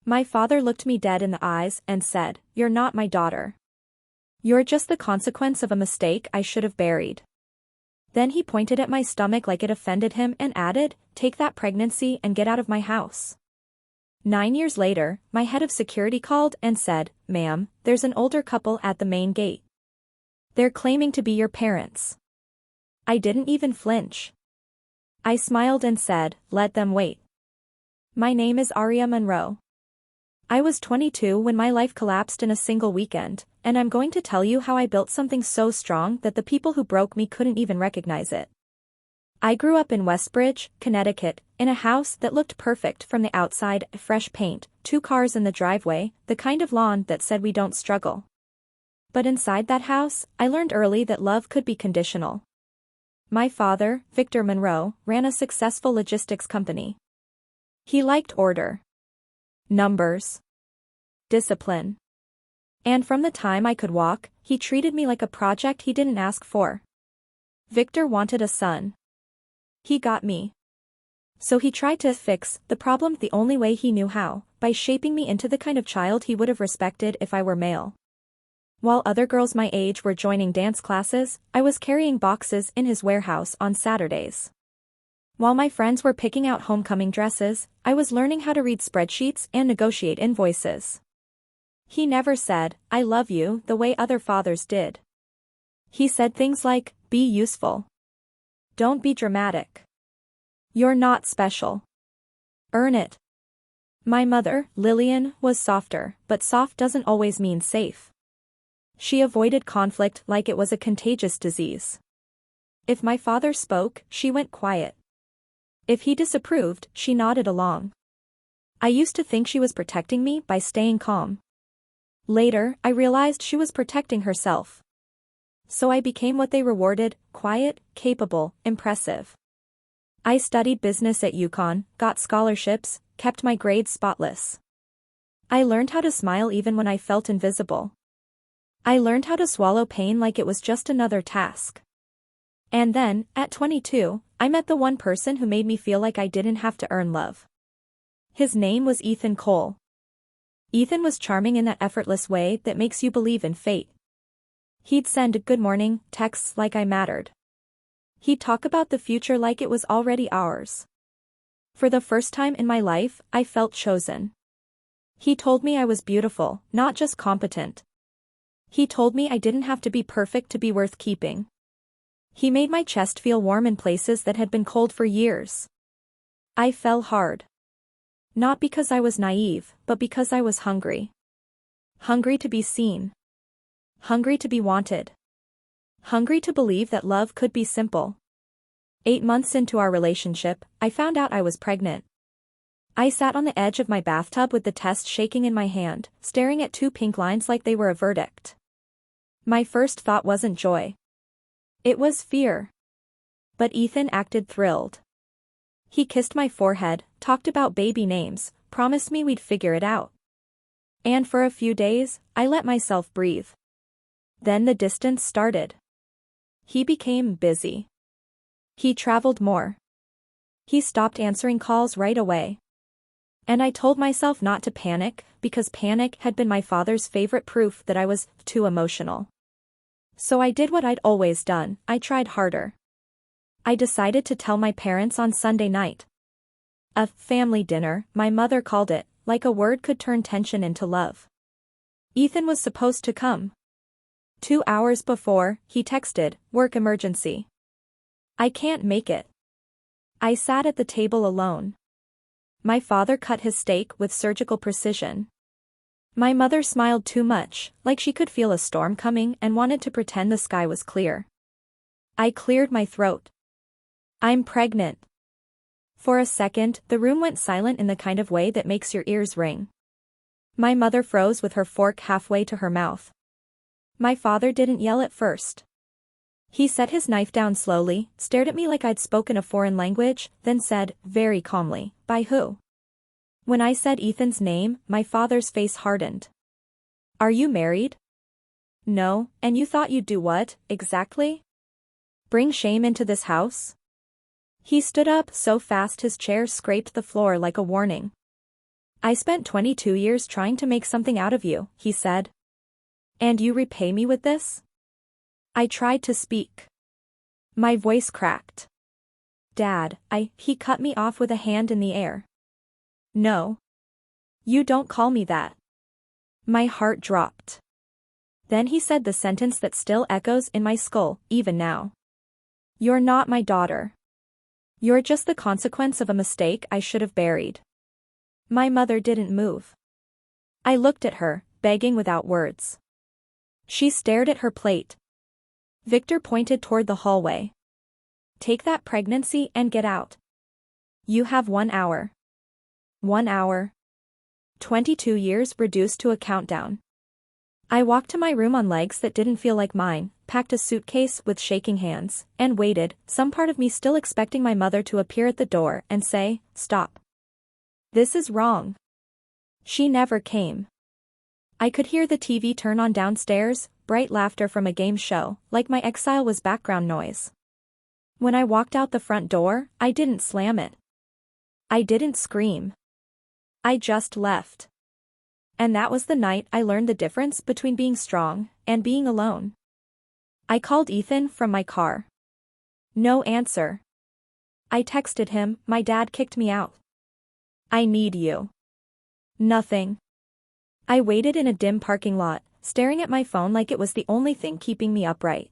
My father looked me dead in the eyes and said, "You're not my daughter. You're just the consequence of a mistake I should have buried." Then he pointed at my stomach like it offended him and added, "Take that pregnancy and get out of my house." 9 years later, my head of security called and said, "Ma'am, there's an older couple at the main gate. They're claiming to be your parents." I didn't even flinch. I smiled and said, "Let them wait. My name is Aria Monroe." I was 22 when my life collapsed in a single weekend, and I'm going to tell you how I built something so strong that the people who broke me couldn't even recognize it. I grew up in Westbridge, Connecticut, in a house that looked perfect from the outside: fresh paint, 2 cars in the driveway, the kind of lawn that said we don't struggle. But inside that house, I learned early that love could be conditional. My father, Victor Monroe, ran a successful logistics company. He liked order, numbers, discipline. And from the time I could walk, he treated me like a project he didn't ask for. Victor wanted a son. He got me. So he tried to fix the problem the only way he knew how, by shaping me into the kind of child he would have respected if I were male. While other girls my age were joining dance classes, I was carrying boxes in his warehouse on Saturdays. While my friends were picking out homecoming dresses, I was learning how to read spreadsheets and negotiate invoices. He never said, "I love you," the way other fathers did. He said things like, "Be useful. Don't be dramatic. You're not special. Earn it." My mother, Lillian, was softer, but soft doesn't always mean safe. She avoided conflict like it was a contagious disease. If my father spoke, she went quiet. If he disapproved, she nodded along. I used to think she was protecting me by staying calm. Later, I realized she was protecting herself. So I became what they rewarded: quiet, capable, impressive. I studied business at UConn, got scholarships, kept my grades spotless. I learned how to smile even when I felt invisible. I learned how to swallow pain like it was just another task. And then, at 22, I met the one person who made me feel like I didn't have to earn love. His name was Ethan Cole. Ethan was charming in that effortless way that makes you believe in fate. He'd send good morning texts like I mattered. He'd talk about the future like it was already ours. For the first time in my life, I felt chosen. He told me I was beautiful, not just competent. He told me I didn't have to be perfect to be worth keeping. He made my chest feel warm in places that had been cold for years. I fell hard. Not because I was naive, but because I was hungry. Hungry to be seen. Hungry to be wanted. Hungry to believe that love could be simple. 8 months into our relationship, I found out I was pregnant. I sat on the edge of my bathtub with the test shaking in my hand, staring at 2 pink lines like they were a verdict. My first thought wasn't joy. It was fear. But Ethan acted thrilled. He kissed my forehead, talked about baby names, promised me we'd figure it out. And for a few days, I let myself breathe. Then the distance started. He became busy. He traveled more. He stopped answering calls right away. And I told myself not to panic, because panic had been my father's favorite proof that I was too emotional. So I did what I'd always done: I tried harder. I decided to tell my parents on Sunday night. A family dinner, my mother called it, like a word could turn tension into love. Ethan was supposed to come. 2 hours before, he texted, "Work emergency. I can't make it." I sat at the table alone. My father cut his steak with surgical precision. My mother smiled too much, like she could feel a storm coming and wanted to pretend the sky was clear. I cleared my throat. "I'm pregnant." For a second, the room went silent in the kind of way that makes your ears ring. My mother froze with her fork halfway to her mouth. My father didn't yell at first. He set his knife down slowly, stared at me like I'd spoken a foreign language, then said, very calmly, "By who?" When I said Ethan's name, my father's face hardened. "Are you married?" "No, and you thought you'd do what, exactly? Bring shame into this house?" He stood up so fast his chair scraped the floor like a warning. I spent 22 years trying to make something out of you, he said. And you repay me with this? I tried to speak. My voice cracked. Dad, he cut me off with a hand in the air. No. You don't call me that. My heart dropped. Then he said the sentence that still echoes in my skull, even now. You're not my daughter. You're just the consequence of a mistake I should have buried. My mother didn't move. I looked at her, begging without words. She stared at her plate. Victor pointed toward the hallway. Take that pregnancy and get out. You have 1 hour. 1 hour. 22 years reduced to a countdown. I walked to my room on legs that didn't feel like mine, packed a suitcase with shaking hands, and waited, some part of me still expecting my mother to appear at the door and say, "Stop. This is wrong." She never came. I could hear the TV turn on downstairs, bright laughter from a game show, like my exile was background noise. When I walked out the front door, I didn't slam it. I didn't scream. I just left. And that was the night I learned the difference between being strong and being alone. I called Ethan from my car. No answer. I texted him, "My dad kicked me out. I need you." Nothing. I waited in a dim parking lot, staring at my phone like it was the only thing keeping me upright.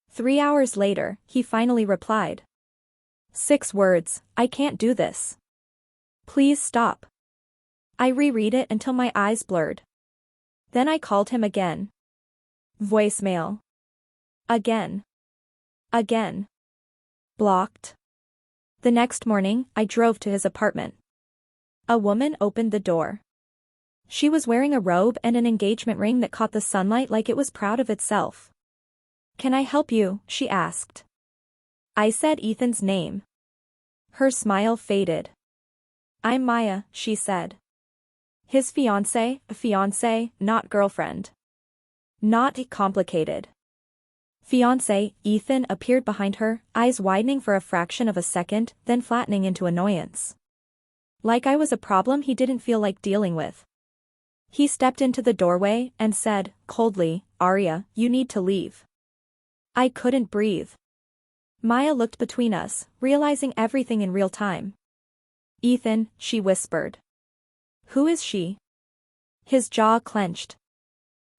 3 hours later, he finally replied. 6 words, "I can't do this. Please stop." I reread it until my eyes blurred. Then I called him again. Voicemail. Again. Again. Blocked. The next morning, I drove to his apartment. A woman opened the door. She was wearing a robe and an engagement ring that caught the sunlight like it was proud of itself. "Can I help you?" she asked. I said Ethan's name. Her smile faded. "I'm Maya," she said. His fiancé, not girlfriend. Not complicated. Fiancé, Ethan appeared behind her, eyes widening for a fraction of a second, then flattening into annoyance. Like I was a problem he didn't feel like dealing with. He stepped into the doorway and said, coldly, "Arya, you need to leave." I couldn't breathe. Maya looked between us, realizing everything in real time. "Ethan," she whispered. "Who is she?" His jaw clenched.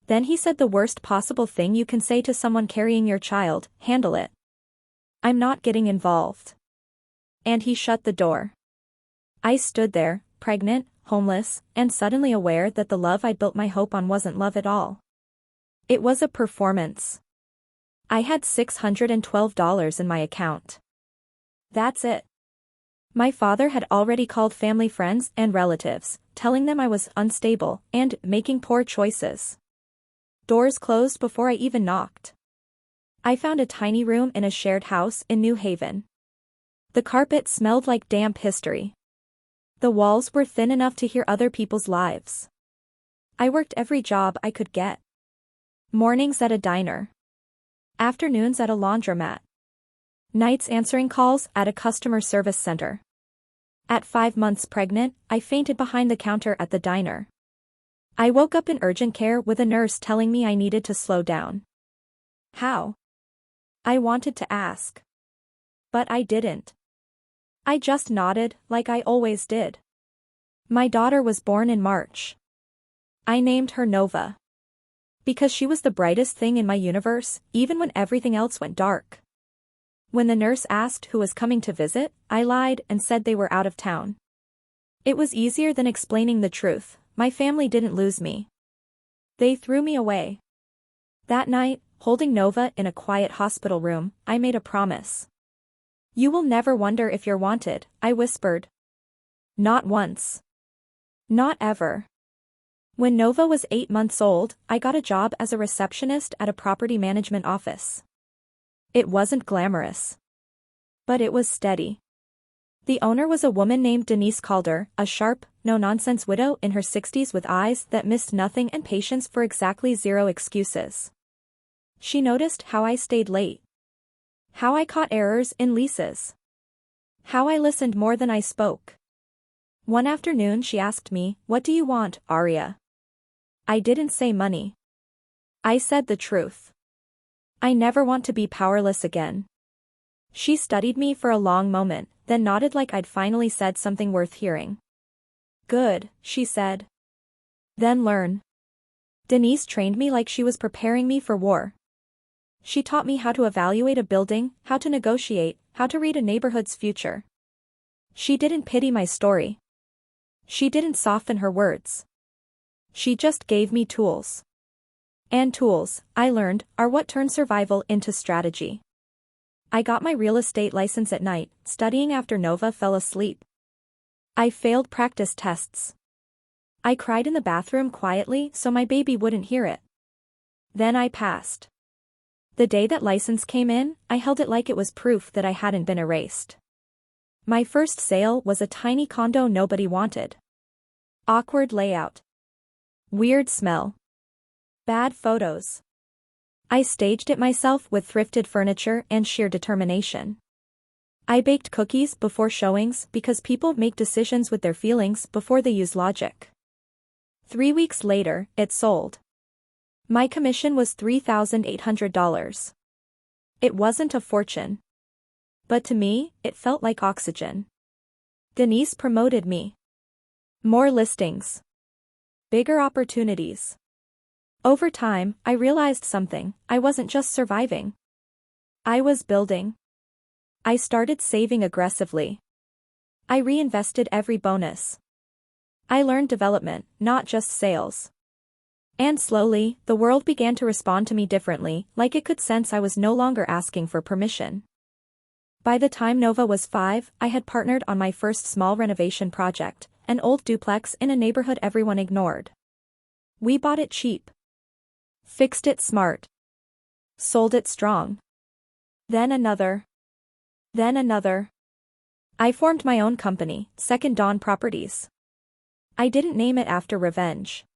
Then he said the worst possible thing you can say to someone carrying your child, "Handle it. I'm not getting involved." And he shut the door. I stood there, pregnant, homeless, and suddenly aware that the love I'd built my hope on wasn't love at all. It was a performance. I had $612 in my account. That's it. My father had already called family friends and relatives, telling them I was unstable and making poor choices. Doors closed before I even knocked. I found a tiny room in a shared house in New Haven. The carpet smelled like damp history. The walls were thin enough to hear other people's lives. I worked every job I could get. Mornings at a diner. Afternoons at a laundromat. Nights answering calls at a customer service center. At 5 months pregnant, I fainted behind the counter at the diner. I woke up in urgent care with a nurse telling me I needed to slow down. How? I wanted to ask. But I didn't. I just nodded, like I always did. My daughter was born in March. I named her Nova. Because she was the brightest thing in my universe, even when everything else went dark. When the nurse asked who was coming to visit, I lied and said they were out of town. It was easier than explaining the truth. My family didn't lose me. They threw me away. That night, holding Nova in a quiet hospital room, I made a promise. "You will never wonder if you're wanted," I whispered. Not once. Not ever. When Nova was 8 months old, I got a job as a receptionist at a property management office. It wasn't glamorous. But it was steady. The owner was a woman named Denise Calder, a sharp, no-nonsense widow in her 60s with eyes that missed nothing and patience for exactly 0 excuses. She noticed how I stayed late. How I caught errors in leases. How I listened more than I spoke. One afternoon she asked me, "What do you want, Arya?" I didn't say money. I said the truth. I never want to be powerless again. She studied me for a long moment, then nodded like I'd finally said something worth hearing. "Good," she said. "Then learn." Denise trained me like she was preparing me for war. She taught me how to evaluate a building, how to negotiate, how to read a neighborhood's future. She didn't pity my story. She didn't soften her words. She just gave me tools. And tools, I learned, are what turn survival into strategy. I got my real estate license at night, studying after Nova fell asleep. I failed practice tests. I cried in the bathroom quietly so my baby wouldn't hear it. Then I passed. The day that license came in, I held it like it was proof that I hadn't been erased. My first sale was a tiny condo nobody wanted. Awkward layout. Weird smell. Bad photos. I staged it myself with thrifted furniture and sheer determination. I baked cookies before showings because people make decisions with their feelings before they use logic. 3 weeks later, it sold. My commission was $3,800. It wasn't a fortune. But to me, it felt like oxygen. Denise promoted me. More listings. Bigger opportunities. Over time, I realized something: I wasn't just surviving. I was building. I started saving aggressively. I reinvested every bonus. I learned development, not just sales. And slowly, the world began to respond to me differently, like it could sense I was no longer asking for permission. By the time Nova was 5, I had partnered on my first small renovation project, an old duplex in a neighborhood everyone ignored. We bought it cheap. Fixed it smart. Sold it strong. Then another. Then another. I formed my own company, Second Dawn Properties. I didn't name it after revenge.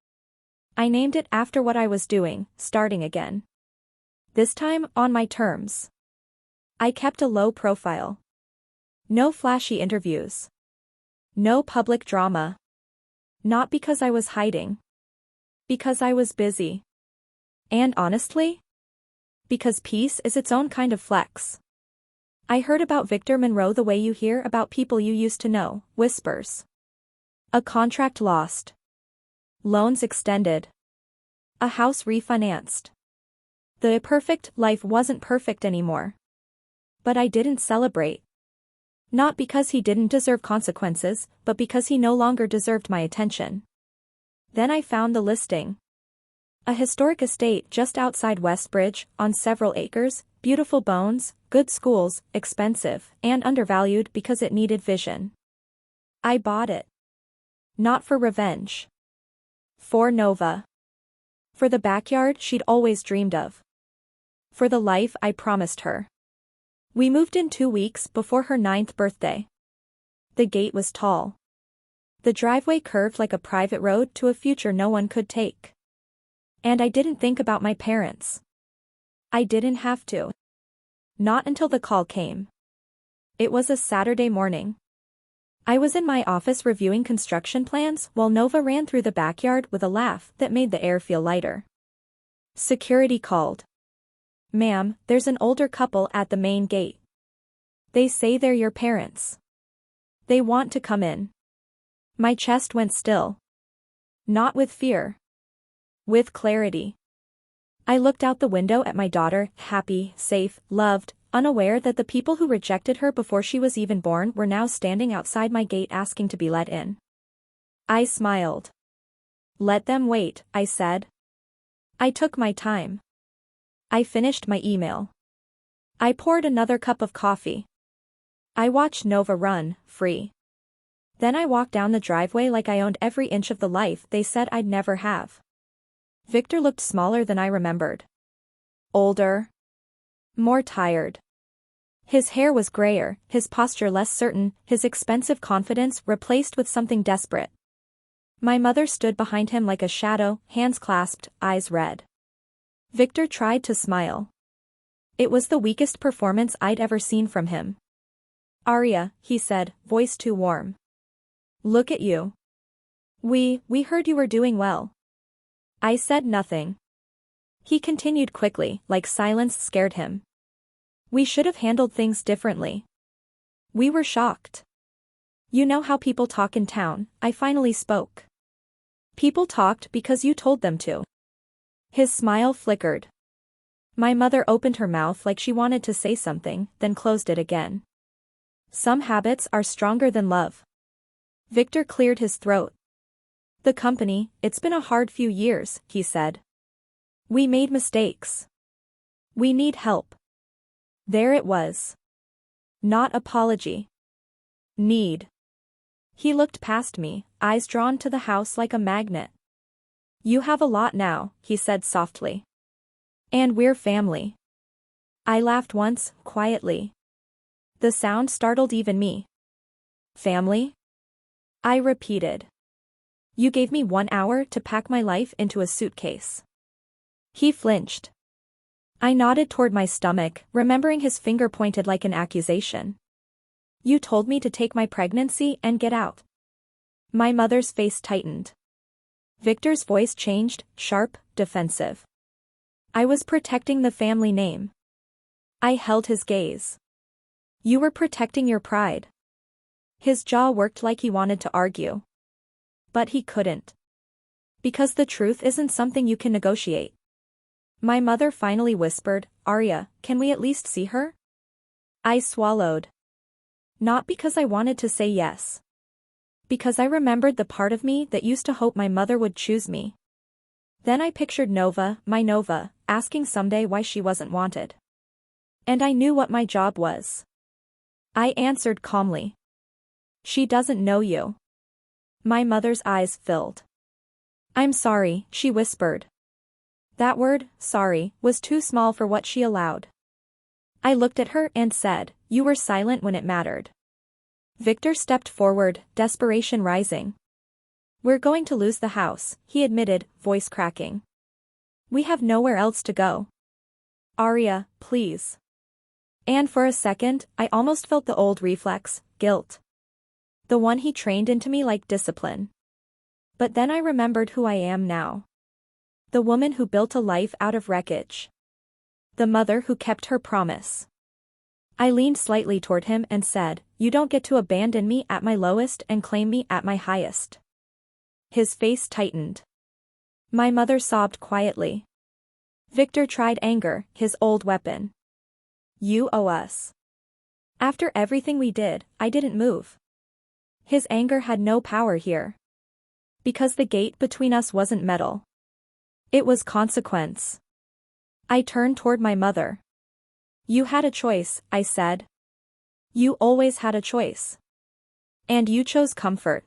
I named it after what I was doing, starting again. This time, on my terms. I kept a low profile. No flashy interviews. No public drama. Not because I was hiding. Because I was busy. And honestly? Because peace is its own kind of flex. I heard about Victor Monroe the way you hear about people you used to know, whispers. A contract lost. Loans extended. A house refinanced. The perfect life wasn't perfect anymore. But I didn't celebrate. Not because he didn't deserve consequences, but because he no longer deserved my attention. Then I found the listing. A historic estate just outside Westbridge, on several acres, beautiful bones, good schools, expensive, and undervalued because it needed vision. I bought it. Not for revenge. For Nova. For the backyard she'd always dreamed of. For the life I promised her. We moved in 2 weeks before her 9th birthday. The gate was tall. The driveway curved like a private road to a future no one could take. And I didn't think about my parents. I didn't have to. Not until the call came. It was a Saturday morning. I was in my office reviewing construction plans while Nova ran through the backyard with a laugh that made the air feel lighter. Security called. "Ma'am, there's an older couple at the main gate. They say they're your parents. They want to come in." My chest went still. Not with fear. With clarity. I looked out the window at my daughter, happy, safe, loved, unaware that the people who rejected her before she was even born were now standing outside my gate asking to be let in. I smiled. "Let them wait," I said. I took my time. I finished my email. I poured another cup of coffee. I watched Nova run, free. Then I walked down the driveway like I owned every inch of the life they said I'd never have. Victor looked smaller than I remembered. Older. More tired. His hair was grayer, his posture less certain, his expensive confidence replaced with something desperate. My mother stood behind him like a shadow, hands clasped, eyes red. Victor tried to smile. It was the weakest performance I'd ever seen from him. "Arya," he said, voice too warm. Look at you. We heard you were doing well. I said nothing. He continued quickly, like silence scared him. We should have handled things differently. We were shocked. You know how people talk in town, I finally spoke. People talked because you told them to. His smile flickered. My mother opened her mouth like she wanted to say something, then closed it again. Some habits are stronger than love. Victor cleared his throat. The company, it's been a hard few years, he said. We made mistakes. We need help. There it was. Not apology. Need. He looked past me, eyes drawn to the house like a magnet. You have a lot now, he said softly. And we're family. I laughed once, quietly. The sound startled even me. Family? I repeated. You gave me 1 hour to pack my life into a suitcase. He flinched. I nodded toward my stomach, remembering his finger pointed like an accusation. You told me to take my pregnancy and get out. My mother's face tightened. Victor's voice changed, sharp, defensive. I was protecting the family name. I held his gaze. You were protecting your pride. His jaw worked like he wanted to argue. But he couldn't. Because the truth isn't something you can negotiate. My mother finally whispered, Arya, can we at least see her? I swallowed. Not because I wanted to say yes. Because I remembered the part of me that used to hope my mother would choose me. Then I pictured Nova, my Nova, asking someday why she wasn't wanted. And I knew what my job was. I answered calmly. She doesn't know you. My mother's eyes filled. I'm sorry, she whispered. That word, sorry, was too small for what she allowed. I looked at her and said, you were silent when it mattered. Victor stepped forward, desperation rising. We're going to lose the house, he admitted, voice cracking. We have nowhere else to go. Arya, please. And for a second, I almost felt the old reflex, guilt. The one he trained into me like discipline. But then I remembered who I am now. The woman who built a life out of wreckage. The mother who kept her promise. I leaned slightly toward him and said, you don't get to abandon me at my lowest and claim me at my highest. His face tightened. My mother sobbed quietly. Victor tried anger, his old weapon. You owe us. After everything we did, I didn't move. His anger had no power here. Because the gate between us wasn't metal. It was consequence. I turned toward my mother. You had a choice, I said. You always had a choice. And you chose comfort.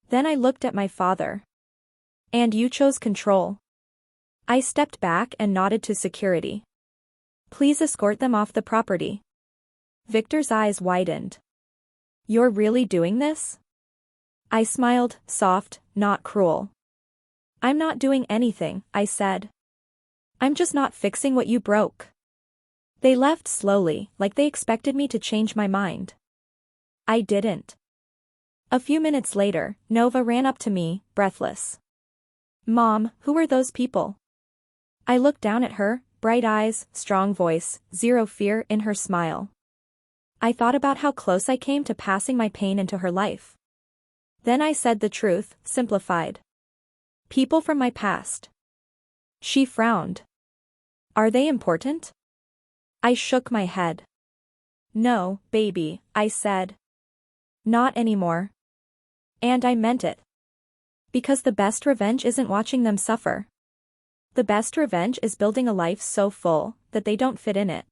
Then I looked at my father. And you chose control. I stepped back and nodded to security. Please escort them off the property. Victor's eyes widened. You're really doing this? I smiled, soft, not cruel. I'm not doing anything, I said. I'm just not fixing what you broke. They left slowly, like they expected me to change my mind. I didn't. A few minutes later, Nova ran up to me, breathless. Mom, who are those people? I looked down at her, bright eyes, strong voice, zero fear in her smile. I thought about how close I came to passing my pain into her life. Then I said the truth, simplified. People from my past. She frowned. Are they important? I shook my head. No, baby, I said. Not anymore. And I meant it. Because the best revenge isn't watching them suffer. The best revenge is building a life so full that they don't fit in it.